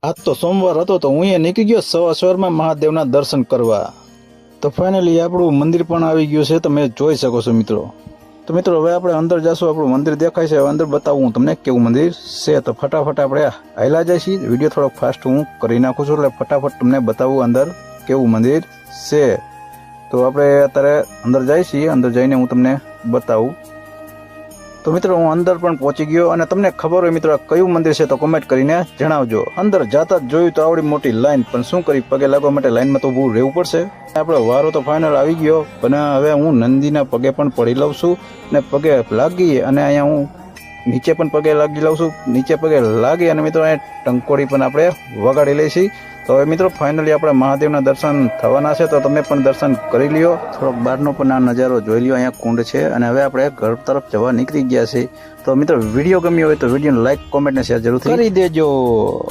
આજ તો સોમવાર હતો તો હું અહીંયા નીકળી ગયો સવારમાં મહાદેવના દર્શન કરવા। તો ફાઇનલી આપણું મંદિર પણ આવી ગયું છે, તમે જોઈ શકો છો મિત્રો। તો મિત્રો હવે આપણે અંદર જશું, આપણું મંદિર દેખાય છે, હવે અંદર બતાવું તમને કેવું મંદિર છે। તો ફટાફટ આપણે હાલ્યા જાય છીએ, વિડીયો થોડોક ફાસ્ટ હું કરી નાખું છું, એટલે ફટાફટ તમને બતાવું અંદર કેવું મંદિર છે। તો આપણે અત્યારે અંદર જઈએ છીએ, અંદર જઈને હું તમને બતાવું। તો મિત્રો હું અંદર પણ પહોંચી ગયો, અને તમને ખબર હોય મિત્રો આ કયું મંદિર છે તો કોમેન્ટ કરીને જણાવજો। અંદર જતા જ જોયું તો આવડી મોટી લાઈન, પણ શું કરી પગે લાગવા માટે લાઈનમાં તો ઊભું રહેવું પડશે। આપણો વારો તો ફાઇનલ આવી ગયો, પણ હવે હું નંદીના પગે પણ પડી લઉં છું, ને પગે લાગી અને અહીંયા હું નીચે પણ પગે લાગી લઉં છું, નીચે પગે લાગી અને મિત્રો અહીંયા ટંકોડી પણ આપણે વગાડી લઈશી। તો હવે મિત્રો ફાઇનલી આપણે મહાદેવના દર્શન થવાના છે, તો તમે પણ દર્શન કરી લ્યો, થોડોક બહારનો પણ આ નજારો જોઈ લ્યો। અહીંયા કુંડ છે અને હવે આપણે ઘર તરફ જવા નીકળી ગયા છીએ। તો મિત્રો વિડીયો ગમ્યો હોય તો વિડીયોને લાઈક, કોમેન્ટ ને શેર જરૂરથી કરી દેજો।